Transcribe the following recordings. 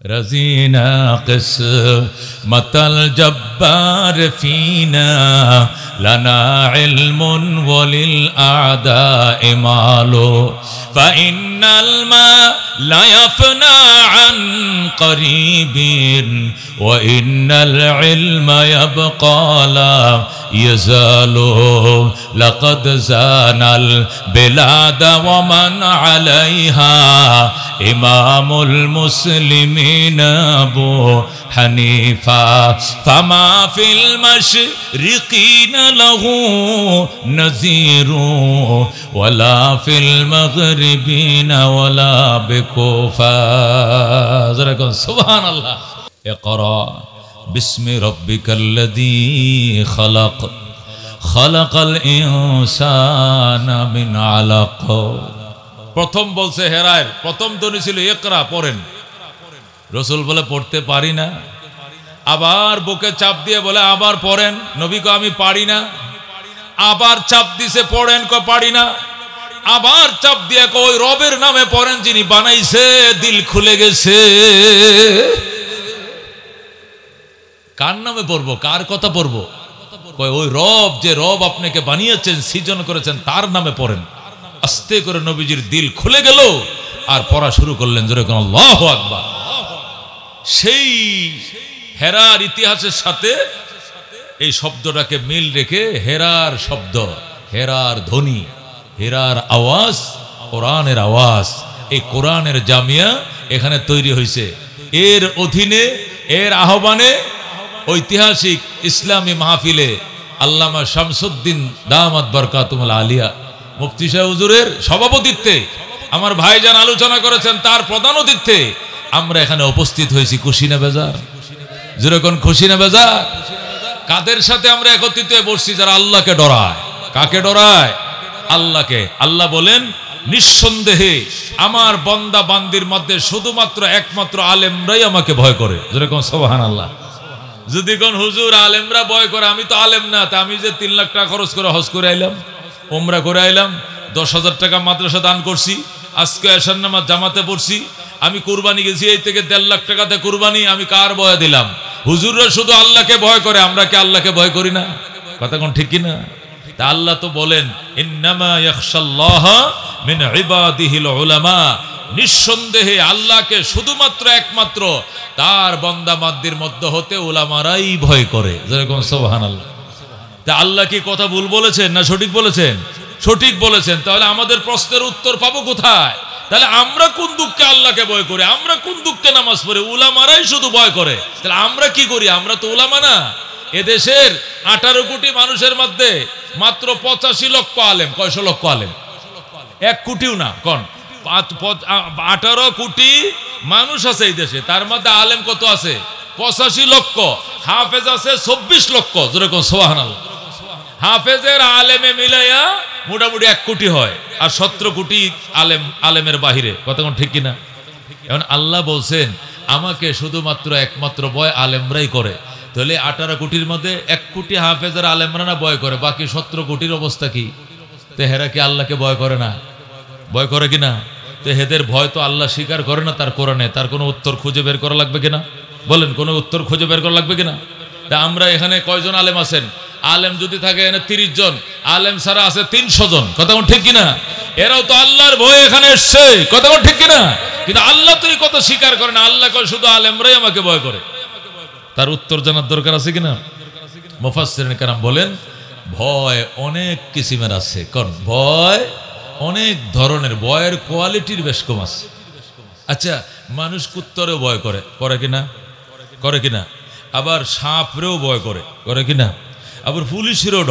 رزينا قسمة الجبار فينا لنا علم وللأعداء مال فإن الماء لا يفنى عن قريب وإن العلم يبقى لا يزال لقد زان البلاد ومن عليها إمام المسلمين أبو حنيفة فما في المشرقين له نذير ولا في المغربين ولا بكوفة سبحان الله اقرأ باسم ربك الذي خلق خلق الإنسان من علق প্রথম বলছে হেরায়ের প্রথম ধ্বনি ছিল ইকরা পড়েন রাসূল বলে পড়তে পারি না আবার বুকে চাপ দিয়ে বলে আবার পড়েন নবী কো আমি পারি না আবার চাপ দিছে পড়েন কো পারি না আবার চাপ দিয়ে কো ওই রবের নামে পড়েন যিনি বানাইছে দিল খুলে গেছে কার নামে পড়বো কার কথা পড়বো কয় ওই রব যে রব আপনাকে বানিয়েছেন সৃজন করেছেন তার নামে পড়েন আস্তে করে নবীজির দিল খুলে গেল আর পড়া শুরু করলেন জোরে কোন আল্লাহু আকবার সেই হেরার ইতিহাসের সাথে এই শব্দটাকে মিল রেখে হেরার শব্দ হেরার ধ্বনি হেরার আওয়াজ কোরআনের আওয়াজ এই কোরআনের জামিয়া এখানে তৈরি হয়েছে এর অধীনে এর আহ্বানে ঐতিহাসিক ইসলামী মাহফিলে আল্লামা শামসুদ্দিন দামাত বরকাতুল আলিয়া মুফতি সাহেব হুজুরের সভাপতিত্বে আমার ভাইজান আলোচনা করেছেন তার প্রধান অতিথ্যে আমরা এখানে উপস্থিত হয়েছি খুশি না বেজার যেরকম খুশি না বেজার কাদের সাথে আমরা একত্রিত হয়ে বসছি যারা আল্লাহকে ডরায় কাকে ডরায় আল্লাহকে আল্লাহ বলেন নিঃসন্দেহে আমার বান্দা বান্দির মধ্যে শুধুমাত্র একমাত্র আলেমরাই আমাকে ভয় করে যেরকম সুবহানাল্লাহ যদি কোন হুজুর আলেমরা ভয় করে আমি তো আলেম না তা আমি যে 3 লাখ টাকা খরচ করে হজ করে আইলাম উমরা করে আইলাম 10,000 টাকা মাদ্রাসা দান করছি আজকে এশার নামাজ জামাতে পড়ছি আমি কুরবানি গেছি এই থেকে 1.5 লাখ টাকাতে কুরবানি আমি কার ভয় দিলাম হুজুররা শুধু আল্লাহকে ভয় করে আমরা কি আল্লাহকে ভয় করি না কথা কোন ঠিক কি না তা আল্লাহ তো বলেন ইন্নামা ইয়াখশাল্লাহা মিন ইবাদিহিল উলামা নিঃসন্দেহে আল্লাহকে শুধুমাত্র একমাত্র তার বান্দা বান্দির মধ্যে হতে উলামারাই ভয় করে যেরকম সুবহানাল্লাহ তা আল্লাহ কি কথা ভুল বলেছেন না সঠিক বলেছেন সঠিক বলেছেন তাহলে আমাদের প্রশ্নের উত্তর পাবো কোথায় তাহলে আমরা কোন দুঃখে আল্লাহকে ভয় করি আমরা কোন দুঃখে নামাজ পড়ি উলামারাই শুধু ভয় করে তাহলে আমরা কি করি আমরা তো উলামা না এদেশের 18 কোটি মানুষের মধ্যে মাত্র 85 লক্ষ আলেম কয়শো লক্ষ আলেম 1 কোটিও না কোন 18 কোটি মানুষ আছে এই দেশে তার মধ্যে আলেম কত আছে 85 লক্ষ হাফেজ আছে 24 লক্ষ যেরকম সুবহানাল্লাহ হাফেজের আলেমে মিলাইয়া মোটামুটি 1 কোটি হয় আর 17 কোটি আলেমের বাহিরে কথা কোন ঠিক কিনা এখন আল্লাহ বলছেন আমাকে শুধুমাত্র একমাত্র ভয় আলেমরাই করে তাহলে 18 কোটির মধ্যে 1 কোটি হাফেজের আলেমরা না ভয় করে বাকি 17 কোটির অবস্থা কি তো হেরা কি আল্লাহকে ভয় করে না ভয় করে কিনা তো হেদের ভয় তো আল্লাহ স্বীকার করে না তার কোরআনে তার কোনো উত্তর খুঁজে বের করা লাগবে কিনা বলেন কোনো উত্তর খুঁজে বের করা লাগবে কিনা তা আমরা এখানে কয়জন আলেম আছেন আলেম যদি থাকে এখানে 30 জন আলেম ছাড়া আছে 300 জন কথা কোন ঠিক কিনা এরাও তো আল্লাহর ভয়ে এখানে এসেছে কথা কোন ঠিক কিনা কিন্তু আল্লাহ তো এই কথা স্বীকার করে না আল্লাহ কয় শুধু আলেমরাই আমাকে ভয় করে তার উত্তর জানার দরকার আছে কিনা মুফাসসিরিন কেরাম বলেন ভয় অনেক কিসিমের আছে কোন ভয় অনেক ধরনের ভয়ের কোয়ালিটির বেশ কম আছে আচ্ছা মানুষ কুত্তরেও ভয় করে করে কিনা আবার সাপরেও ভয় করে কিনা আবার পুলিশেরও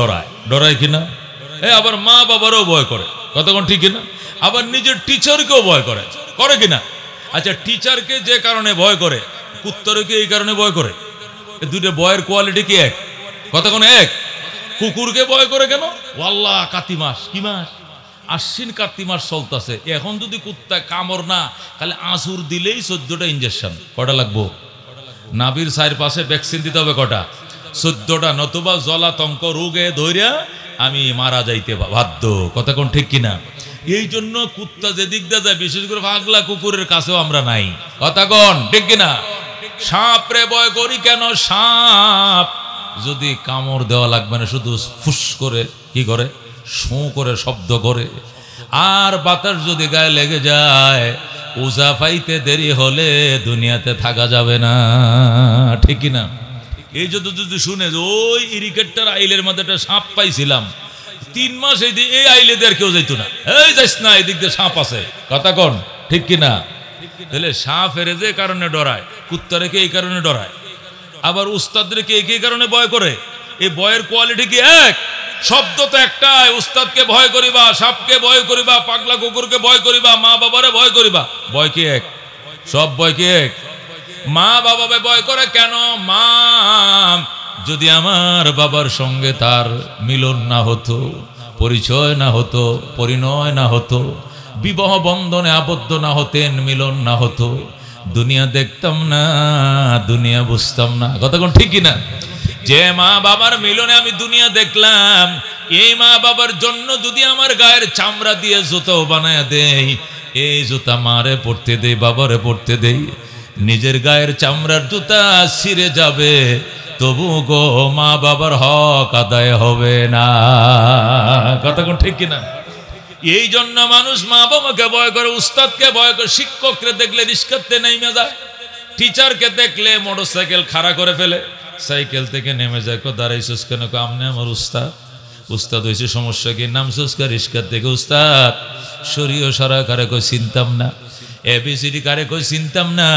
ডরায় কিনা আবার মা বাবারও ভয় করে কথা কোন ঠিক কিনা আবার নিজের টিচারকেও ভয় করে কিনা আচ্ছা টিচারকে যে কারণে ভয় করে কুত্তরকে এই কারণে ভয় করে এই দুটো ভয়ের কোয়ালিটি কি এক কথা কোন এক কুকুরকে ভয় করে কেন আল্লাহ কাতি মাস কি মাস আশ্বিন কার্তিক মাস চলতেছে এখন যদি কুত্তা কামড় না খালি আঁচুর দিলেই 14টা ইনজেকশন কটা লাগবো নাভির চারপাশে ভ্যাকসিন দিতে হবে কটা 14টা নতুবা জলাতঙ্ক রোগে ধইরা আমি মারা যাইতে বাধ্য কথা কোন ঠিক কিনা এই জন্য কুত্তা যেদিক দিয়ে যায়, বিশেষ করে পাগলা কুকুরের কাছেও আমরা নাই। কথা কন ঠিক কিনা? সাপ রে ভয় করি কেন? সাপ যদি কামড় দেওয়া লাগবে না, শুধু ফুস করে কি করে, শোঁ করে শব্দ করে, আর বাতাস যদি গায়ে লেগে যায়, ওজা পাইতে দেরি হলে দুনিয়াতে থাকা যাবে না। ঠিক কিনা? এই যদি শুনে যে ওই ইরিকেটটার আইলের মধ্যে একটা সাপ পাইছিলাম, 3 মাস এই আইলে দিয়ে কেউ যাইতো না, এই যাইস না, এদিক দিয়ে সাপ আছে। কথা কন ঠিক কিনা? তাহলে সাপ এর যে কারণে ডরায়, কুত্তারেকে এই কারণে ডরায়, আবার উস্তাদদেরকে এই কারণে ভয় করে। এই ভয়ের কোয়ালিটি কি এক? শব্দ তো একটাই, উস্তাদকে ভয় করিবা, সাপকে ভয় করিবা, পাগলা কুকুরকে ভয় করিবা, মা বাবারে ভয় করিবা। ভয় কি এক? সব ভয় কি এক? মা বাবাকে ভয় করে কেন? মা যদি আমার বাবার সঙ্গে তার মিলন না হতো, পরিচয় না হতো, পরিণয় না হতো, বিবাহ বন্ধনে আবদ্ধ না হতেন, মিলন না হতো, দুনিয়া দেখতাম না, দুনিয়া বুঝতাম না। কথা কোন ঠিক কিনা? যে মা বাবার মিলনে আমি দুনিয়া দেখলাম, এই মা বাবার জন্য যদি আমার গায়ের চামড়া দিয়ে জুতো বানায় দেই, এই জুতা মারে পড়তে দেই, বাবারে পড়তে দেই, নিজের গায়ের চামড়ার জুতা ছিঁড়ে যাবে, তবু গো মা বাবার হক আদায় হবে না। কথা কোন ঠিক কিনা? এই জন্য মানুষ মা বাবাকে ভয় করে, উস্তাদকে ভয় করে, শিক্ষককে দেখলে রিস্কাতে নেমে যায়, টিচারকে দেখলে মোটরসাইকেল খাড়া করে ফেলে, সাইকেল থেকে নেমে যায়, দাঁড়াইছিস কেন? আমনে আমার উস্তাদ। উস্তাদ হয়েছে সমস্যা কি? নামছিস কা রিস্কার থেকে? উস্তাদ শরীয় সারা কারে কই চিনতাম না, এবিসিডি কারে কই চিনতাম না,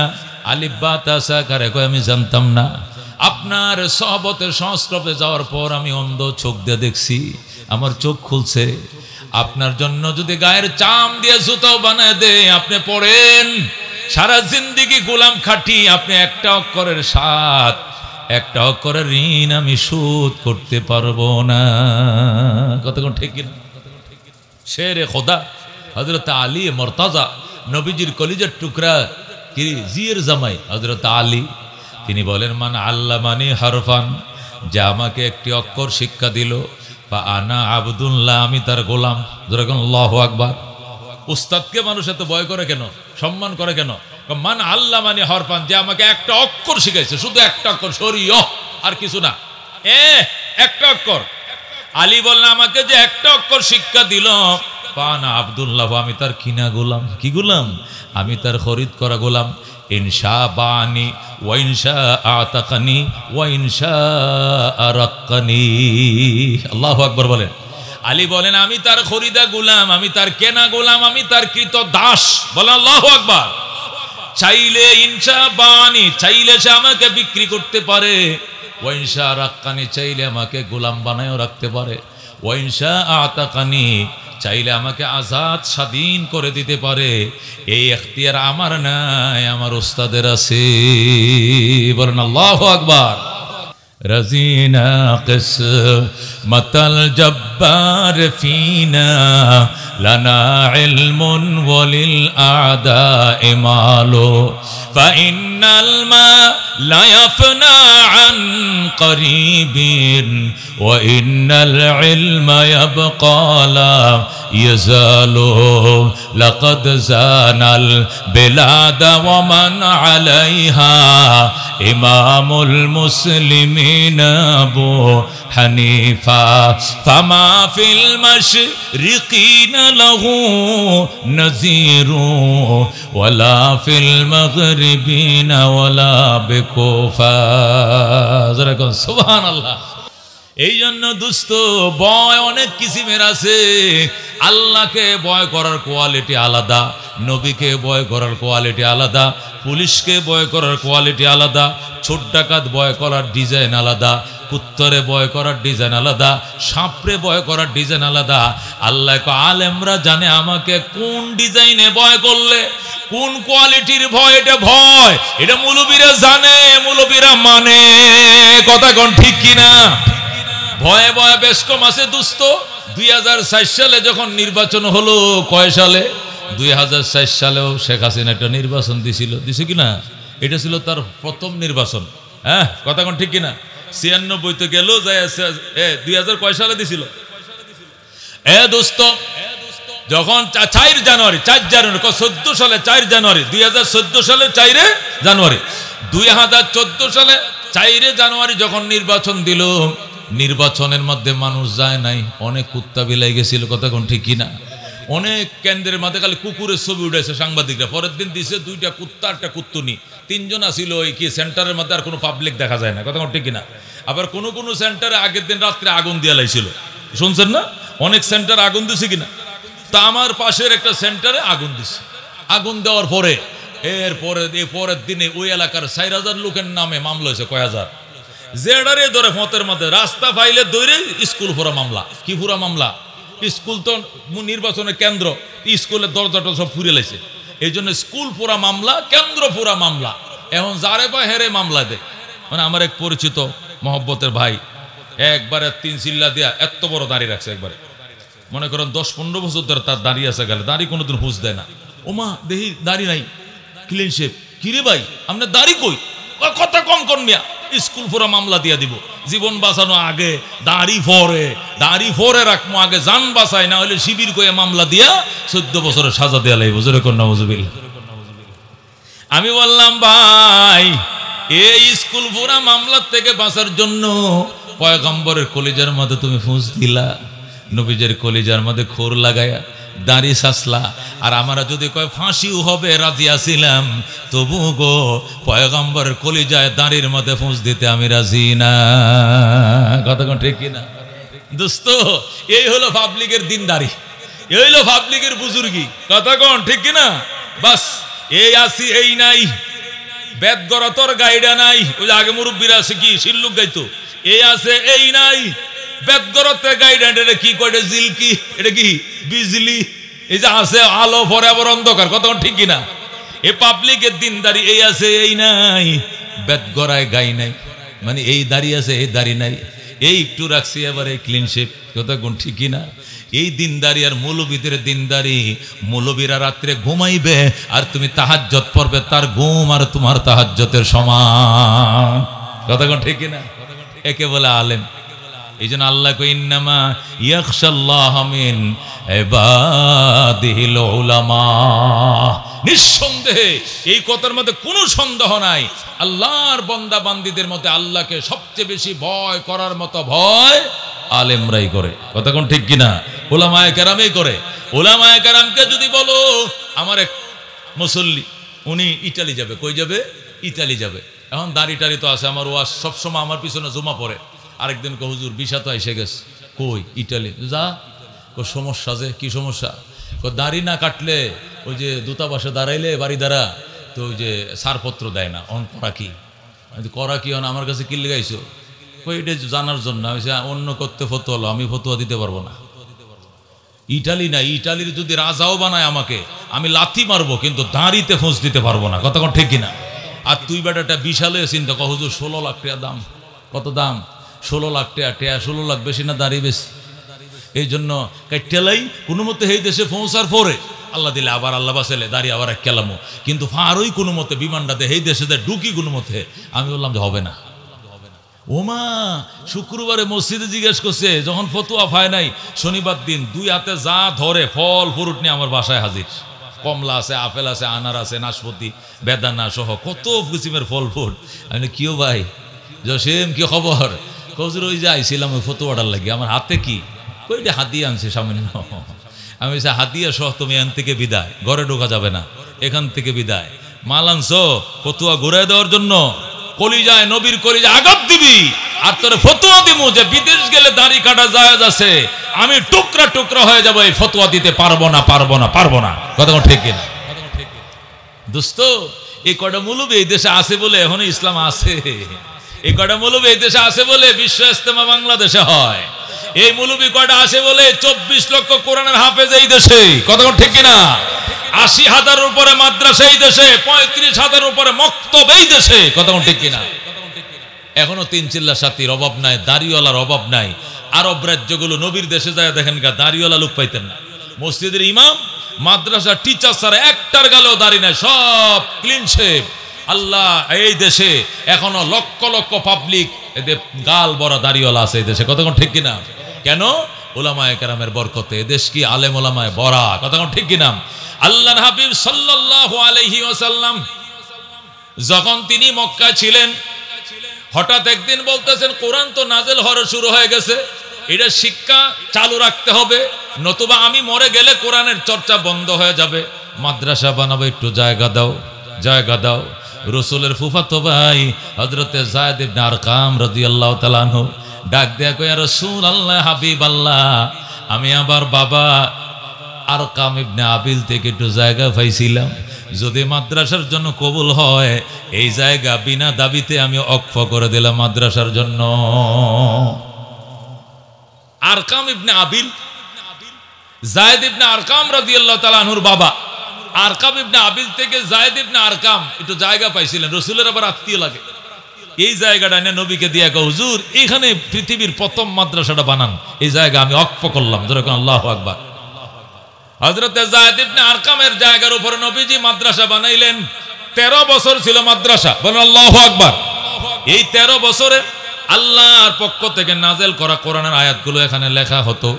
আলিফ বা তাসা কারে কই আমি জানতাম না। আপনার সহবতের সংস্রবে যাওয়ার পর আমি অন্ধ চোখ দিয়ে দেখছি, আমার চোখ খুলছে। আপনার জন্য যদি গায়ের চাম দিয়ে জুতো বানায় দে, আপনি পড়েন, সারা জিন্দিগি গোলাম খাটি, আপনি একটা অক্ষরের স্বাদ, একটা অক্ষরের ঋণ আমি শোধ করতে পারবো না। কতক্ষণ ঠিক কিনা? শেরে খোদা হযরত আলী মুর্তজা, নবীজির কলিজার টুকরা, কি জিয়ের জামাই হযরত আলী, তিনি বলেন, মান আল্লামানি হারফান, যে আমাকে একটি অক্ষর শিক্ষা দিল, বা আনা আবদুল্লাহ, আমি তার গোলাম। যেরকম আল্লাহু আকবার। উস্তাদকে মানুষ এত ভয় করে কেন, সম্মান করে কেন? মান আল্লামানি হারফান, যে আমাকে একটা অক্ষর শিখাইছে, শুধু একটা অক্ষর, শরীয়হ, আর কিছু না, একটা অক্ষর। আলী বললেন, আমাকে যে একটা অক্ষর শিক্ষা দিল, পানা আবদুল্লাহ, আমি তার কিনা গোলাম। কি গোলাম? আমি তার খরিদ করা গোলাম। ইনশা বানি ওয়া ইনশা আতাকানি ওয়া ইনশা আরাক্কানি। আল্লাহু আকবার বলেন। আলী বলেন, আমি তার খরিদা গোলাম, আমি তার কেনা গোলাম, আমি তার কৃত দাস। বলেন আল্লাহু আকবার। চাইলে ইনশা বানি, চাইলে সে আমাকে বিক্রি করতে পারে, ওয়া ইনশা আরাক্কানি, চাইলে আমাকে গোলাম বানায়ও রাখতে পারে, ওয়া ইনশা আতাকানি, চাইলে আমাকে আজাদ স্বাধীন করে দিতে পারে। এই এখতিয়ার আমার নাই, আমার উস্তাদের আছে। বলেন আল্লাহু আকবার। রাজিনা কিসমাতাল জব্বার ফিনা, লানা ইলমুন ওয়ালিল আদাই মালু, ফাইন্নাল মা লা ইয়াফনা আন করিবিন, ওয়া ইন্নাল ইলমা ইয়াবকা লা ইয়াজালু, লাকাদ জানাল বিলাদা ওয়া মান আলাইহা, ইমামুল মুসলিমিন আবু হানিফা, ফামা ফিল মাশরিকিনা লাহু নাযীরু, ওয়ালা ফিল মাগরিবিনা ওয়ালা বিকুফা। যারা কোন সুবহানাল্লাহ। এই জন্য দোস্ত, ভয় অনেক কিসিমের আছে। আল্লাহকে ভয় করার কোয়ালিটি আলাদা, নবীকে ভয় করার কোয়ালিটি আলাদা, পুলিশকে ভয় করার কোয়ালিটি আলাদা, ছোট ডাকাত ভয় করার ডিজাইন আলাদা, কুত্তরে ভয় করার ডিজাইন আলাদা, সাপরে ভয় করার ডিজাইন আলাদা। আল্লাহ আলেমরা জানে আমাকে কোন ডিজাইনে ভয় করলে কোন কোয়ালিটির ভয়, এটা ভয়, এটা মুলবিরা জানে, মুলবিরা মানে। কথা কোন ঠিক কিনা? ভয়ে ভয়ে বেশ কম আছে দোস্ত। 2004 সালে যখন নির্বাচন হলো, কয় সালে? 2004 সালেও শেখ হাসিনা একটা নির্বাচন দিছে কিনা? এটা ছিল তার প্রথম নির্বাচন। হ্যাঁ, কথা কোন ঠিক কিনা? 96 তো গেল, 2000 কয় সালে দিছিল? দোস্ত, যখন 4 জানুয়ারি 14 সালে 4 জানুয়ারি 2014 সালের 4 জানুয়ারি 2014 সালে 4 জানুয়ারি যখন নির্বাচন দিল, নির্বাচনের মধ্যে মানুষ যায় নাই, অনেক কুত্তা বিলাই গেছিল, কথা কোন ঠিক কিনা? অনেক কেন্দ্রের মধ্যে খালি কুকুরের ছবি উঠেছে সাংবাদিকরা, পরের দিন দিছে 2টা কুত্তা একটা কুত্তুনি, 3 জন ছিল ওই কি সেন্টারের মধ্যে, আর কোনো পাবলিক দেখা যায় না, কথা কোন ঠিক কিনা? আবার কোনো কোনো সেন্টারে আগের দিন রাত্রে আগুন দিয়া লাইছিল, শুনছেন না? অনেক সেন্টার আগুন দিছে কিনা? তা আমার পাশের একটা সেন্টারে আগুন দিছে, আগুন দেওয়ার পরে পরের দিনে ওই এলাকার 4000 লোকের নামে মামলা হয়েছে, কয় হাজার, জেডারে ধরে ফতের মধ্যে রাস্তা ফাইলে দৌড়ে স্কুল পুরা মামলা। কি পুরা মামলা? স্কুল তো নির্বাচনের কেন্দ্র, স্কুলের দরজাটা সব ফুরে লাইছে, এই জন্য স্কুল পুরা মামলা, কেন্দ্র পুরা মামলা। এখন যারে বা হেরে মামলা দেয়, মানে আমার এক পরিচিত মহব্বতের ভাই একবারে 3 চিল্লা দিয়া এত বড় দাঁড়িয়ে রাখছে, একবারে মনে করেন 10-15 বছর ধরে তার দাঁড়িয়ে আছে, গেলে দাঁড়ি কোনোদিন হুঁশ দেয় না। ওমা দেখি দাড়ি নাই, ক্লিন শেপ, কিরে ভাই আপনার দাড়ি কই? কথা কম কর মিয়া, স্কুল পুরা মামলা দিয়া দিব, জীবন বাঁচানো আগে দাড়ি ফরে রাখবো আগে, জান বাঁচাই, না হলে শিবির কয়ে মামলা দিয়া 14 বছরের সাজা দেয়া লাগবে, জোরে কর নাউজুবিল্লাহ। আমি বললাম ভাই, এই স্কুল পুরা মামলার থেকে বাঁচার জন্য পয়গম্বরের কলিজার মধ্যে তুমি ফুঁস দিলা, নবীজের কলিজার মধ্যে খোর লাগায়া দাড়ি সাসলা, আর আমরা যদি কয় ফাঁসিও হবে রাজি আছিলাম, তবু গো পয়গম্বরের কলিজায় দাড়ির মধ্যে ফুঁস দিতে আমি রাজি না, কথা কোন ঠিক কিনা? দোস্ত, এই হলো পাবলিকের দিনদারি, এই হলো পাবলিকের বুজুর্গি, কথা কোন ঠিক কিনা? বাস এই আসি এই নাই, বেদ গড়া তোর গাইডা নাই, ওই যে আগে মুরব্বীরা আছে কি শিল্লুক গাইতো, এই আছে এই নাই, বেদ গড়তে গাইডা, এটা কি কয়টা জিলকি, এটা কি বিজলি, এই যে আছে আলো পরে আবার অন্ধকার, কথা ঠিক কিনা? এ পাবলিকের দিনদারি এই আছে এই নাই, বেদ গড়ায় গাই নাই, মানে এই দাড়ি আছে এই দাড়ি নাই, এই একটু রাখছি আবার এই ক্লিন শেপ, কথা কোন ঠিক কিনা? এই দিনদারি আর মৌলবীদের দিনদারি, মৌলবীরা রাত্রে ঘুমাইবে আর তুমি তাহাজ্জুদ পড়বে, তার ঘুম আর তোমার তাহাজ্জুদের সমান, কথা কোন ঠিক কিনা? একে বলে আলেম। এই জন্য আল্লাহ কই ইন্নামা ইয়াখশাল্লাহ মিন ইবাদিহিল উলামা, নিঃসন্দেহে এই কথার মধ্যে কোনো সন্দেহ নাই, আল্লাহর বান্দা বান্দীদের মধ্যে আল্লাহকে সবচেয়ে বেশি ভয় করার মতো ভয় আলেমরাই করে, কথা কোন ঠিক কিনা? উলামায়ে কেরামই করে। উলামায়ে কেরামকে যদি বলো, আমার এক মুসল্লি, উনি ইটালি যাবে, কই যাবে? ইটালি যাবে। এখন দাড়ি টাড়ি তো আছে, আমার ওয়াজ সবসময় আমার পিছনে জমা পড়ে। আরেকদিন কো হুজুর ভিসা তো এসে গেছে, কই? ইটালি। যা, কো সমস্যা, যে কি সমস্যা? কো দাড়ি না কাটলে ওই যে দূতাবাসে দাঁড়াইলে বাড়ি দ্বারা তো ওই যে ছাড়পত্র দেয় না, অন করা কি? করা কি অন আমার কাছে কি লেগাইছো? কই এটা জানার জন্য, অন্য করতে ফতোয়া হলো, আমি ফতোয়া দিতে পারবো না। ইটালি না, ইটালির যদি রাজাও বানায় আমাকে, আমি লাথি মারবো, কিন্তু দাঁড়িতে ফোঁস দিতে পারবো না, কথা কোন ঠিক কিনা? আর তুই বেটাটা বিশালে চিন্তা কর, হুজুর 16 লাখ টাকা দাম। কত দাম? 16 লাখ টাকা। 16 লাখ বেশি না দাঁড়ি বেশি? এই জন্য টেলাই কোনো মতে এই দেশে পৌঁছার পরে আল্লাহ দিলে আবার আল্লাহ বাসাইলে দাঁড়িয়ে আবার এক কেলামো, কিন্তু ফারই কোনো মতে বিমানটাতে এই দেশে ঢুকি কোনো মতে। আমি বললাম যে হবে না। ওমা শুক্রবারে মসজিদে জিজ্ঞেস করছে, যখন ফতুয়া পায় নাই, শনিবার দিন 2 হাতে যা ধরে ফল ফ্রুট নিয়ে আমার বাসায় হাজির। কমলা আছে, আপেল আছে, আনার আছে, নাশপাতি, বেদানা সহ কত কিসিমের ফল ফ্রুট। আমি কিও ভাই জসিম, কি খবর? কজুর ওই যে আইছিলাম ওই ফতুয়াটার লাগে, আমার হাতে কি? কইটা হাতিয়ে আনছে সামান্য। আমি হাতিয়া সহ তুমি এখান থেকে বিদায়, ঘরে ঢোকা যাবে না, এখান থেকে বিদায়। মাল আনছো ফতুয়া ঘুরে দেওয়ার জন্য, কলিজায় নবীর কলিজায় আঘাত দিবি, আর তোর ফতুয়া দিমু যে বিদেশ গেলে দাড়ি কাটা জায়েজ আছে, আমি টুকরা টুকরা হয়ে যাবো, এই ফতুয়া দিতে পারবো না, পারবো না, পারবো না, কথা ঠিক কিনা? দোস্ত, এই কটা মুলুবি এই দেশে আছে বলে এখনো ইসলাম আছে। এই কটা মুলুবি এই দেশে আছে বলে বিশ্ব ইজতেমা বাংলাদেশে হয়। এই মুলুবি কয়টা আছে বলে 24 লক্ষ কোরআনের হাফেজ এই দেশে, কথা ঠিক কিনা? 80,000-এর উপরে মাদ্রাসা এই দেশে, 35,000-এর উপরে মক্তব এই দেশে, কথা ঠিক কিনা? এখনো 3 চিল্লা সাথীর অভাব নাই, দাড়িওয়ালার অভাব নাই। আরব রাজ্যগুলো নবীর দেশে যায় দেখেন, দাড়িওয়ালা লোক পাইতেন না। মসজিদের ইমাম, মাদ্রাসা টিচার ছাড়া একটার গালেও দাড়ি নাই, সব ক্লিন শেভ। আল্লাহ, এই দেশে এখনো লক্ষ লক্ষ পাবলিক এদের গাল বড় দাড়িওয়ালা আছে এই দেশে, কতক্ষণ ঠিক কিনা? কেন? উলামায়ে কেরামের বরকতে। দেশ কি আলেম ওলামায়ে ভরা, কথা ঠিক কিনা? আল্লাহর হাবিব সাল্লাল্লাহু আলাইহি ওয়াসাল্লাম যখন তিনি মক্কা ছিলেন, হঠাৎ একদিন বলতেছেন কোরআন তো নাজেল হওয়া শুরু হয়ে গেছে, এটা শিক্ষা চালু রাখতে হবে, নতুবা আমি মরে গেলে কোরআনের চর্চা বন্ধ হয়ে যাবে। মাদ্রাসা বানাবো, একটু জায়গা দাও, জায়গা দাও। রাসূলের ফুফাতো ভাই হযরতে যায়েদ ইবনে আরকাম রাদিয়াল্লাহু তাআলা আনহু ডাক দেয়া কয়, ইয়া রাসূলুল্লাহ, হাবিবাল্লাহ, আমি আবার বাবা আরকাম ইবনে আবিল থেকে একটু জায়গা পাইছিলাম, যদি মাদ্রাসার জন্য কবুল হয় এই জায়গা বিনা দাবিতে আমি অক্ফ করে দিলাম মাদ্রাসার জন্য। আরকাম ইবনে আবিল, যায়েদ ইবনে আরকাম রাদিয়াল্লাহু তাআলা আনহুর বাবা। আরকাম ইবনে আবিল থেকে যায়েদ ইবনে আরকাম একটু জায়গা পাইছিলেন, রাসূলের আবার আত্মীয় লাগে। এই জায়গাটা এনে নবীকে দিয়ে কয়, হুজুর এখানে পৃথিবীর প্রথম মাদ্রাসাটা বানান, এই জায়গা আমি অক্ফ করলাম। যেরকম আল্লাহু আকবার। হযরতে যায়েদ ইবনে আরকামের জায়গার উপরে নবীজি মাদ্রাসা বানাইলেন। 13 বছর ছিল মাদ্রাসা, বলেন আল্লাহু আকবার। এই 13 বছরে আল্লাহর পক্ষ থেকে নাজেল করা কোরআনের আয়াতগুলো এখানে লেখা হতো,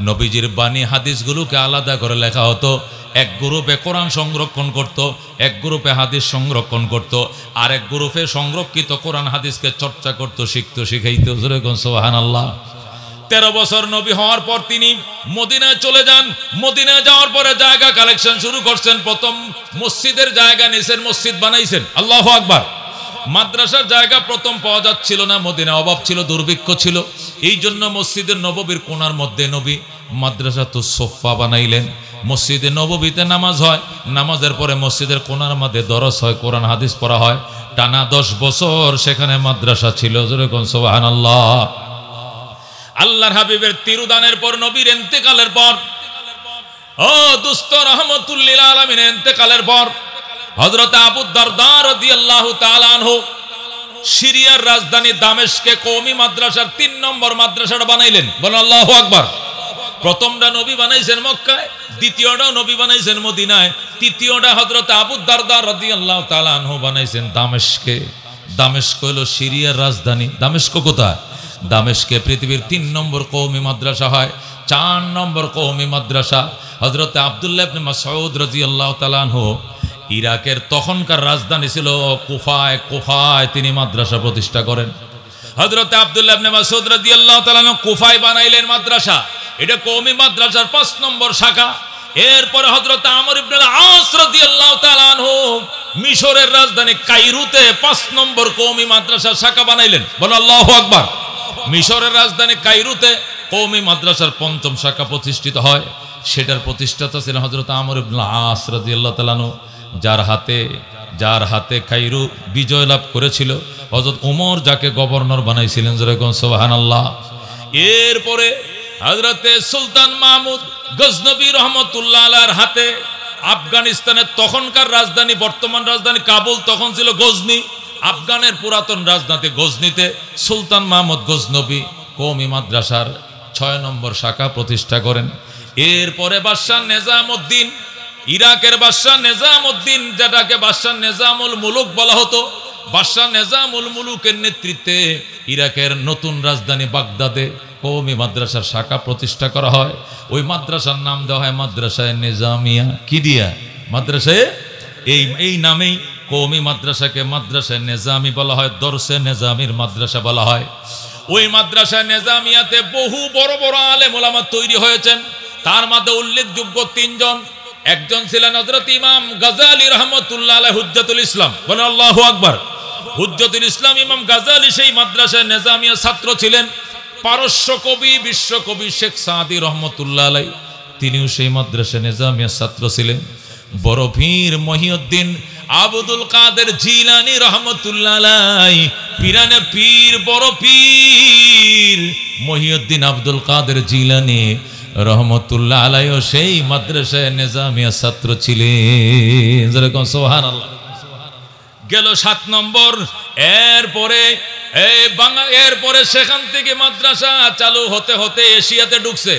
নবীজির বাণী হাদিসগুলোকে আলাদা করে লেখা হতো। এক গ্রুপে কোরআন সংরক্ষণ করত, এক গ্রুপে হাদিস সংরক্ষণ করত, আর এক গ্রুপে সংরক্ষিত কোরআন হাদিসকে চর্চা করত, শিখত, শিখাইতো। সুবহানাল্লাহ। 13 বছর নবী হওয়ার পর তিনি মদিনায় চলে যান। মদিনায় যাওয়ার পরে জায়গা কালেকশন শুরু করছেন। প্রথম মসজিদের জায়গা নিছেন, মসজিদ বানাইছেন। আল্লাহু আকবার। মাদ্রাসার জায়গা প্রথম পাওয়া যাচ্ছিল না, মদিনা অভাব ছিল, দুর্ভিক্ষ ছিল। এই জন্য মসজিদের নববীর কোণার মধ্যে নবী মাদ্রাসা তো সোফা বানাইলেন। মসজিদে নববীতে নামাজ হয়, নামাজের পরে মসজিদের কোণার মধ্যে দরস হয়, কোরআন হাদিস পড়া হয়। টানা 10 বছর সেখানে মাদ্রাসা ছিল। যেরকম সুবহানাল্লাহ। আল্লাহর হাবিবের তিরুদানের পর, নবীর ইন্তেকালের পর, ও দুস্ত রাহমাতুল লিল আলামিনের ইন্তেকালের পর হযরত আবু দারদা রাদিয়াল্লাহু তাআলা আনহু সিরিয়ার রাজধানী দামেস্কে কওমি মাদ্রাসার 3 নম্বর মাদ্রাসাটা বানাইলেন। বলেন আল্লাহু আকবার। প্রথমটা নবী বানাইছেন মক্কায়, দ্বিতীয়টাও নবী বানাইছেন মদিনায়, তৃতীয়টা হযরত আবু দারদা রাদিয়াল্লাহু তাআলা আনহু বানাইছেন দামেস্কে। দামেস্ক হলো সিরিয়ার রাজধানী। দামেস্ক কোথায়? দামেস্কে পৃথিবীর 3 নম্বর কওমি মাদ্রাসা হয়। 4 নম্বর কওমি মাদ্রাসা হযরত আব্দুল্লাহ ইবনে মাসউদ রাদিয়াল্লাহু তাআলা আনহু, ইরাকের তখনকার রাজধানী ছিল কুফায়, কুফায় তিনি মাদ্রাসা প্রতিষ্ঠা করেন। হযরত আব্দুল্লাহ ইবনে মাসউদ রাদিয়াল্লাহু তাআলা আনহু কুফায় বানাইলেন মাদ্রাসা, এটা কওমি মাদ্রাসার 5 নম্বর শাখা। এরপরে হযরত আমর ইবনে আস রাদিয়াল্লাহু তাআলা আনহু মিশরের রাজধানী কায়রোতে 5 নম্বর কওমি মাদ্রাসার শাখা বানাইলেন। বলেন আল্লাহু আকবার। মিশরের রাজধানী কায়রোতে কওমি মাদ্রাসার 5ম শাখা প্রতিষ্ঠিত হয়। সেটার প্রতিষ্ঠাতা ছিলেন হযরত আমর ইবনে আস রাদিয়াল্লাহু তাআলা আনহু, যার হাতে কায়রো বিজয় লাভ করেছিল হযরত ওমর, যাকে গভর্নর বানাইছিলেন। যেরকম সুবহানাল্লাহ। এরপরে হযরতে সুলতান মাহমুদ গজনবী রহমতুল্লাহ আলাইহির হাতে আফগানিস্তানের তখনকার রাজধানী, বর্তমান রাজধানী কাবুল, তখন ছিল গজনি। আফগানের পুরাতন রাজধানী গজনিতে সুলতান মাহমুদ গজনবী কওমি মাদ্রাসার 6 নম্বর শাখা প্রতিষ্ঠা করেন। এরপরে বাদশাহ নিজামউদ্দিন, ইরাকের বাদশাহ নিজামউদ্দিন, যেটাকে বাদশাহ নিজামুল মুলুক বলা হতো, বাদশাহ নিজামুল মুলুকের নেতৃত্বে ইরাকের নতুন রাজধানী বাগদাদে কওমি মাদ্রাসার শাখা প্রতিষ্ঠা করা হয়। ওই মাদ্রাসার নাম দেওয়া হয় মাদ্রাসায়ে নিজামিয়া। কি দিয়া? মাদ্রাসায়ে, এই নামেই কওমি মাদ্রাসাকে মাদ্রাসায়ে নিজামি বলা হয়, দরসে নিজামির মাদ্রাসা বলা হয়। ওই মাদ্রাসায়ে নিজামিয়াতে বহু বড় বড় আলেম ওলামা তৈরি হয়েছেন। তার মধ্যে উল্লেখযোগ্য 3 জন। একজন ছিলেন হযরত ইমাম গাজালি রাহমাতুল্লাহ আলাইহি, হুজ্জাতুল ইসলাম। বলেন আল্লাহু আকবার। হুজ্জাতুল ইসলাম ইমাম গাজালি সেই মাদ্রাসায়ে নিজামিয়ার ছাত্র ছিলেন। পারস্য কবি, বিশ্বকবি শেখ সাদি রহমতুল্লাহ আলাইহি, তিনিও সেই মাদ্রাসায়ে নিজামিয়ার ছাত্র ছিলেন। বড় পীর মহিউদ্দিন আব্দুল কাদের জিলানী রহমতুল্লাহ আলাইহি, পীরানে পীর, বড় পীর মহিউদ্দিন আব্দুল কাদের জিলানী রহমতুল্লাহ আলাইহি সেই মাদ্রাসায়ে নিজামিয়ার ছাত্র ছিলেন। যেরকম সুবহানাল্লাহ। গেল 7 নম্বর। এরপরে সেখান থেকে মাদ্রাসা চালু হতে হতে এশিয়াতে ঢুকছে,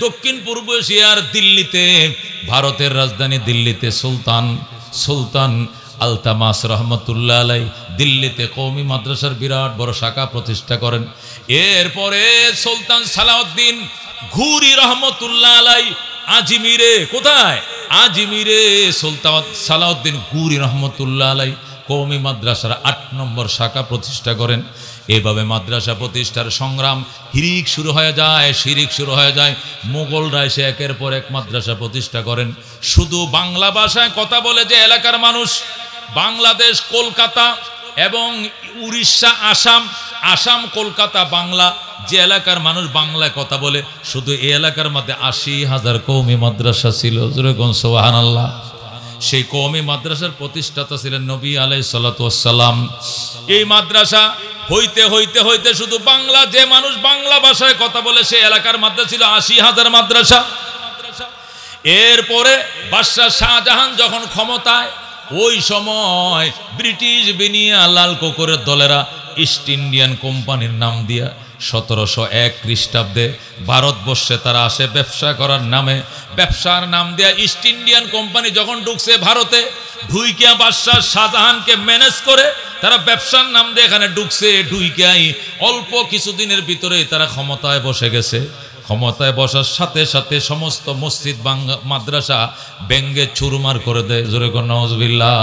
দক্ষিণ পূর্ব এশিয়ার দিল্লিতে, ভারতের রাজধানী দিল্লিতে সুলতান আলতামাস রহমতুল্লাহ আলাইহি দিল্লিতে কওমি মাদ্রাসার বিরাট বড় শাখা প্রতিষ্ঠা করেন। এরপরে সুলতান সালাউদ্দিন ঘুরি রহমতুল্লাহ আলাই আজমিরে, কোথায়? আজমিরে সুলতান সালাউদ্দিন ঘুরি রহমতুল্লাহ আলাই কওমি মাদ্রাসার ৮ নম্বর শাখা প্রতিষ্ঠা করেন। এভাবে মাদ্রাসা প্রতিষ্ঠার সংগ্রাম হিরিক শুরু হয়ে যায়, শিরিক শুরু হয়ে যায়। মোগলরা এসে একের পর এক মাদ্রাসা প্রতিষ্ঠা করেন। শুধু বাংলা ভাষায় কথা বলে যে এলাকার মানুষ, বাংলাদেশ কলকাতা এবং উড়িষ্যা আসাম, আসাম কলকাতা বাংলা, যে এলাকার মানুষ বাংলায় কথা বলে, শুধু এই এলাকার মধ্যে ৮০,০০০ কওমি মাদ্রাসা ছিল। যেরকম সুবহানাল্লাহ। সেই কওমি মাদ্রাসার প্রতিষ্ঠাতা ছিলেন নবী আলাইহিস সালাতু ওয়াস সালাম। এই মাদ্রাসা হইতে হইতে হইতে শুধু বাংলা, যে মানুষ বাংলা ভাষায় কথা বলে সেই এলাকার মধ্যে ছিল ৮০,০০০ মাদ্রাসা। এরপরে বাদশাহ শাহজাহান যখন ক্ষমতায়, ওই সময় ব্রিটিশ বেনিয়া লাল কোকরের দলেরা ইস্ট ইন্ডিয়ান কোম্পানির নাম দিয়া ১৭০১ খ্রিস্টাব্দে ভারতবর্ষে তারা আসে ব্যবসা করার নামে। ব্যবসার নাম দেয়া ইস্ট ইন্ডিয়ান কোম্পানি যখন ঢুকছে ভারতে, ঢুইকিয়া বাদশাহ শাহজাহানকে ম্যানেজ করে তারা ব্যবসার নাম দিয়ে এখানে ঢুকছে। ঢুইকিয়াই অল্প কিছুদিনের ভিতরে তারা ক্ষমতায় বসে গেছে। ক্ষমতায় বসার সাথে সাথে সমস্ত মসজিদ মাদ্রাসা ব্যঙ্গে চুরমার করে দেয়। জোরে কোন নাউজুবিল্লাহ।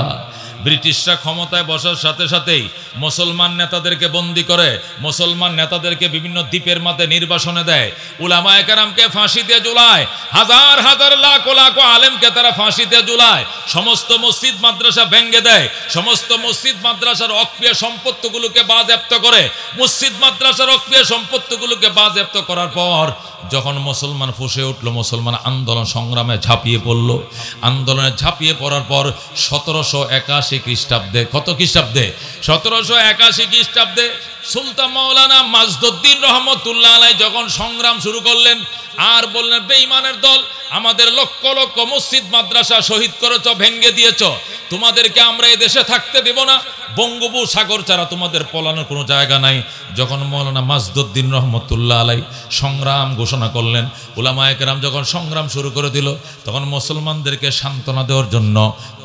ব্রিটিশরা ক্ষমতায় বসার সাথে সাথেই মুসলমান নেতাদেরকে বন্দী করে, মুসলমান নেতাদেরকে বিভিন্ন দ্বীপের মধ্যে নির্বাসনে দেয়, উলামায়ে কেরামকে ফাঁসিতে ঝুলায়, হাজার হাজার লাখ লাখ আলেমকে তারা ফাঁসিতে ঝুলায়, সমস্ত মসজিদ মাদ্রাসা ভেঙ্গে দেয়, সমস্ত মসজিদ মাদ্রাসার অক্রিয় সম্পত্তিগুলোকে বাজেয়াপ্ত করে। মসজিদ মাদ্রাসার অক্রিয় সম্পত্তিগুলোকে বাজেয়াপ্ত করার পর যখন মুসলমান ফুঁসে উঠল, মুসলমান আন্দোলন সংগ্রামে ঝাঁপিয়ে পড়ল। আন্দোলনে ঝাঁপিয়ে পড়ার পর ১৭৮১ খ্রিস্টাব্দে, কত খ্রিস্টাব্দে? ১৭৮১ খ্রিস্টাব্দে সুলতান মাওলানা মাজদুদ্দিন রহমতুল্লাহ আলাই যখন সংগ্রাম শুরু করলেন আর বললেন, বেঈমানের দল, আমাদের লক্ষ লক্ষ মসজিদ মাদ্রাসা শহীদ করেছ, ভেঙ্গে দিয়েছ, তোমাদেরকে আমরা এই দেশে থাকতে দেব না, বঙ্গোপসাগর ছাড়া তোমাদের পলানোর কোনো জায়গা নাই। যখন মাওলানা মাজদুদ্দিন রহমতুল্লাহ আলাই সংগ্রাম ঘোষণা করলেন, উলামায়ে কেরাম যখন সংগ্রাম শুরু করে দিল, তখন মুসলমানদেরকে সান্ত্বনা দেওয়ার জন্য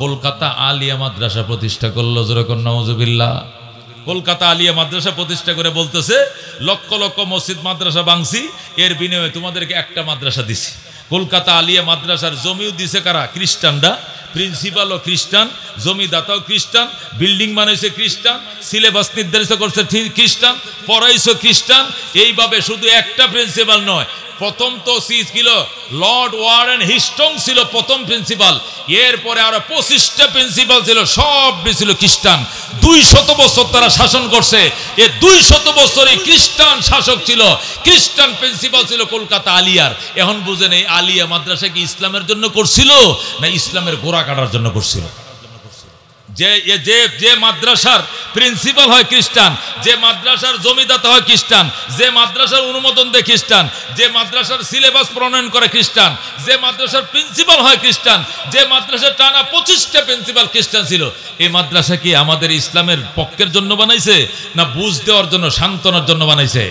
কলকাতা আলিয়া মাদ্রাসা প্রতিষ্ঠা করলো। যেরকম নাউজুবিল্লাহ। কলকাতা আলিয়া মাদ্রাসা প্রতিষ্ঠা করে বলতেছে, লক্ষ লক্ষ মসজিদ মাদ্রাসা ভাঙছি, এর বিনিময়ে তোমাদেরকে একটা মাদ্রাসা দিছি। কলকাতা আলিয়া মাদ্রাসার জমিও দিছে কারা? খ্রিস্টানরা। প্রিন্সিপালও খ্রিস্টান, জমিদাতাও খ্রিস্টান, বিল্ডিং বানাইছে খ্রিস্টান, সিলেবাস নির্ধারিত করছে খ্রিস্টান, পড়াইছে খ্রিস্টান। এইভাবে শুধু একটা প্রিন্সিপাল নয়, প্রথম তো ছিল লর্ড ওয়ারেন হিস্টং ছিল প্রথম প্রিন্সিপাল, এরপরে আরো 25টা প্রিন্সিপাল ছিল, সব ছিল খ্রিস্টান। 200 বছর তারা শাসন করছে। এ 200 বছরই খ্রিস্টান শাসক ছিল, খ্রিস্টান প্রিন্সিপাল ছিল কলকাতা আলিয়ার। এখন বুঝেন, এই আলিয়া মাদ্রাসা কি ইসলামের জন্য করছিল না ইসলামের গোড়া কাটার জন্য করছিল? যে মাদ্রাসার প্রিন্সিপাল হয় খ্রিস্টান, যে মাদ্রাসার জমিদাতা হয় খ্রিস্টান, যে মাদ্রাসার অনুমোদন দেয় খ্রিস্টান, যে মাদ্রাসার সিলেবাস প্রণয়ন করে খ্রিস্টান, যে মাদ্রাসার প্রিন্সিপাল হয় খ্রিস্টান, যে মাদ্রাসার টানা 25টা প্রিন্সিপাল খ্রিস্টান ছিল, এই মাদ্রাসা কি আমাদের ইসলামের পক্ষের জন্য বানাইছে না বুঝ দেওয়ার জন্য, সান্ত্বনার জন্য বানাইছে?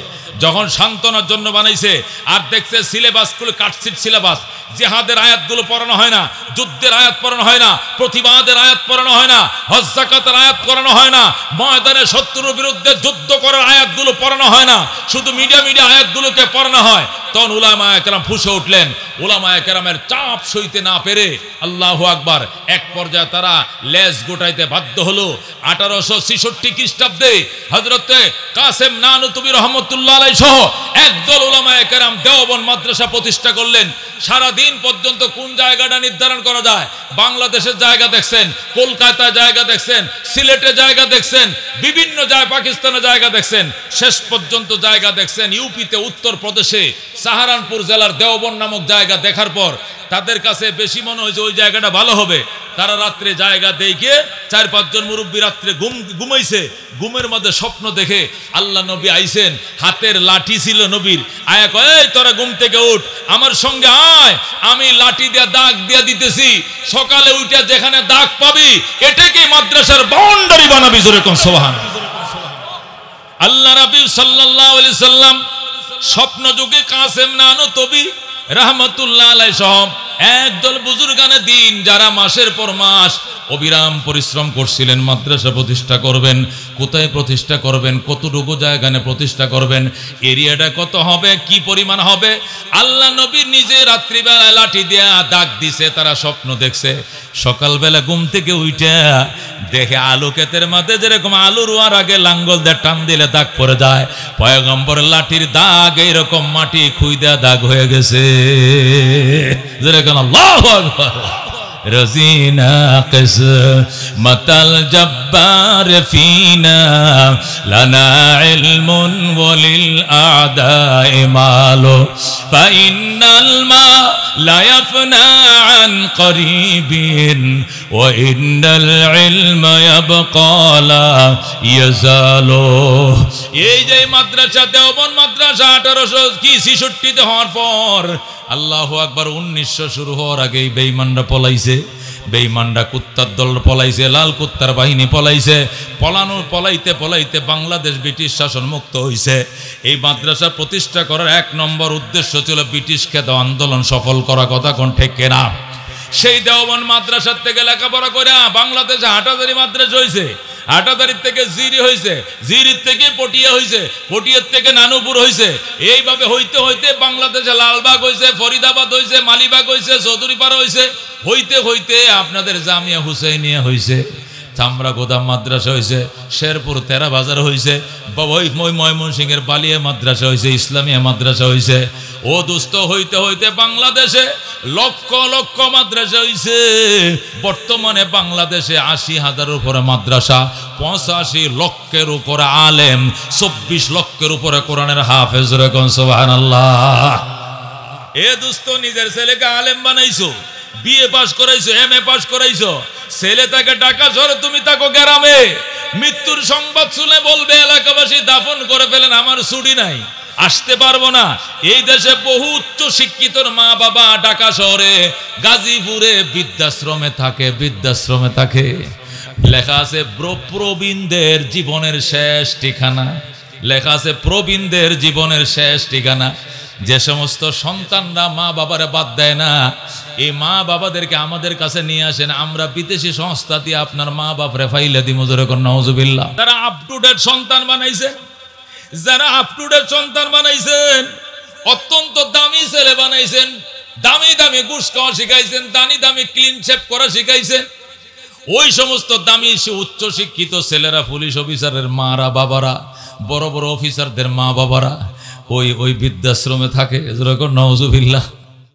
যখন সান্ত্বনার জন্য বানাইছে আর দেখছে সিলেবাসগুলো কাটছিট সিলেবাস, জিহাদের আয়াতগুলো পড়ানো হয় না, যুদ্ধের আয়াত পড়ানো হয় না, প্রতিবাদের আয়াত পড়ানো হয় না, হজ যাকাতের আয়াত পড়ানো হয় না, ময়দানে শত্রুর বিরুদ্ধে যুদ্ধ করার আয়াতগুলো পড়ানো হয় না, শুধু মিডিয়া আয়াতগুলোকে পড়ানো হয়। তখন উলামায়ে কেরাম ফুঁসে উঠলেন। উলামায়ে কেরামের চাপ সইতে না পেরে, আল্লাহু আকবার, এক পর্যায়ে তারা লেজ গোটাইতে বাধ্য হলো। 1866 খ্রিস্টাব্দে হযরতে কাসেম নানুতুবি রহমতুল্লাহ আলাইহি সহ একদল উলামায়ে কেরাম দেওবন্দ মাদ্রাসা প্রতিষ্ঠা করলেন। সারা দিন পর্যন্ত কোন জায়গাটা নির্ধারণ করা যায়? বাংলাদেশের জায়গা দেখছেন, কলকাতায় জায়গা দেখছেন, সিলেটে জায়গা দেখছেন, বিভিন্ন জায়গায় পাকিস্তানের জায়গা দেখছেন, শেষ পর্যন্ত জায়গা দেখছেন ইউপিতে, উত্তরপ্রদেশে সাহারানপুর জেলার দেওবন্দ নামক জায়গা দেখার পর তাদের কাছে বেশি মনে হয়েছে ওই জায়গাটা ভালো হবে। তারা রাত্রে জায়গা দেখে 4-5 জন মুরব্বী রাত্রে ঘুমাইছে, ঘুমের মধ্যে স্বপ্ন দেখে আল্লাহ নবী আইছেন, হাতের লাঠি ছিল নবীর। আয়া কয়, এই তোরা ঘুম থেকে উঠ, আমার সঙ্গে আয়, আমি লাঠি দিয়া দাগ দিয়া দিতেছি, সকালে উঠে যেখানে দাগ পাবি এটাকে মাদ্রাসার বাউন্ডারি বানাবি। জোরে কোন সুবহানাল্লাহ। আল্লাহ নবী সাল্লাল্লাহু আলাইহি সাল্লাম স্বপ্ন যুগে কাসেম নানুতুবি রাহমাতুল্লাহ আলাইহি সহ একদল বুজুর্গানে দিন যারা মাসের পর মাস অবিরাম পরিশ্রম করছিলেন মাদ্রাসা প্রতিষ্ঠা করবেন। কোথায় প্রতিষ্ঠা করবেন, কতটুকু জায়গায় প্রতিষ্ঠা করবেন, এরিয়াটা কত হবে, কি পরিমাণ হবে, আল্লাহ নবী নিজে রাত্রিবেলা লাঠি দেয়া দাগ দিছে। তারা স্বপ্ন দেখছে, সকালবেলা ঘুম থেকে উঠে দেখে আলু ক্ষেতের মাঝে যেরকম আলু রোয়ার আগে লাঙ্গল দিয়ে টান দিলে দাগ পড়ে যায়, পয়গম্বরের লাঠির দাগ এইরকম মাটি খুই দেয়া দাগ হয়ে গেছে। যেরকম আল্লাহু আকবার। রজিনা কিসমাতাল জব্বার ফিনা লানা ইলমুন ওয়ালিল আদাই মালু ফাইনাল মা লা ইয়াফনা আন করিবিন ওয়া ইন্নাল ইলমা ইয়াবকা লা ইয়াজালু। এই যে মাদ্রাসা দেওবন্দ মাদ্রাসা 1866 তে হওয়ার পর আল্লাহু আকবার 1900 শুরু হওয়ার আগেই বেঈমানরা পলাইছে। বেঈমানরা কুত্তার দল পলাইছে, লাল কুত্তার বাহিনী পলাইছে। পলাইতে পলাইতে বাংলাদেশ ব্রিটিশ শাসন মুক্ত হইছে। এই মাদ্রাসা প্রতিষ্ঠা করার 1 নম্বর উদ্দেশ্য ছিল ব্রিটিশকে দেওয়া আন্দোলন সফল করা। কথা কোন ঠিক কিনা? সেই দেওবন্দ মাদ্রাসার থেকে লেখাপড়া করে বাংলাদেশে হাটাজারি মাদ্রাসা হয়েছে, হাটাজারির থেকে জিরি হয়েছে, জিরির থেকে পটিয়া হয়েছে, পটিয়ার থেকে নানুপুর হয়েছে। এইভাবে হইতে হইতে বাংলাদেশে লালবাগ হয়েছে, ফরিদাবাদ হয়েছে, মালিবাগ হয়েছে, চৌধুরীপাড়া হয়েছে, হইতে হইতে আপনাদের জামিয়া হুসাইনিয়া হয়েছে, চামড়া গোদাম মাদ্রাসা হয়েছে, শেরপুর তেরা বাজার হয়েছে, ময়মনসিংহের বালিয়া মাদ্রাসা হয়েছে, ইসলামিয়া মাদ্রাসা হয়েছে। ও দুস্থ হইতে হইতে বাংলাদেশে লক্ষ লক্ষ মাদ্রাসা হয়েছে। বর্তমানে বাংলাদেশে 80,000-এর উপরে মাদ্রাসা, 85 লক্ষের উপরে আলেম, 24 লক্ষের উপরে কোরআনের হাফেজ। রেকন সুবহানাল্লাহ। এ দুস্থ নিজের ছেলেকে আলেম বানাইছো, বিএ পাস করাইছো, এমএ পাস করাইছো, ছেলে তাকে ঢাকা শহরে, তুমি তাকে গ্রামে। মৃত্যুর সংবাদ শুনে বলবে এলাকাবাসী দাফন করে ফেলেন, আমার ছুটি নাই, আসতে পারবো না। এই দেশে বহু উচ্চ শিক্ষিতর মা বাবা ঢাকা শহরে গাজীপুরে বৃদ্ধাশ্রমে থাকে, বৃদ্ধাশ্রমে থাকে। লেখা আছে প্রবীণদের জীবনের শেষ ঠিকানা, লেখা আছে প্রবীণদের জীবনের শেষ ঠিকানা। যে সমস্ত সন্তানরা মা বাবারে বাদ দেয় না, এই মা বাবাদেরকে আমাদের কাছে নিয়ে আসেন, আমরা বিদেশি সংস্থা দিয়ে আপনার মা বাপরে ফাইলে দিমু। যেরকম নাউজুবিল্লাহ। তারা আপ টু ডেট সন্তান বানাইছেন, যারা আপ টু ডেট সন্তান বানাইছেন, অত্যন্ত দামি ছেলে বানাইছেন, দামি দামি ঘুষ খাওয়া শিখাইছেন, দামি দামি ক্লিন শেপ করা শিখাইছেন। ওই সমস্ত দামি উচ্চ শিক্ষিত ছেলেরা, পুলিশ অফিসারের মারা বাবারা, বড় বড় অফিসারদের মা বাবারা ওই বৃদ্ধাশ্রমে থাকে। যেরকম নাউজুবিল্লাহ।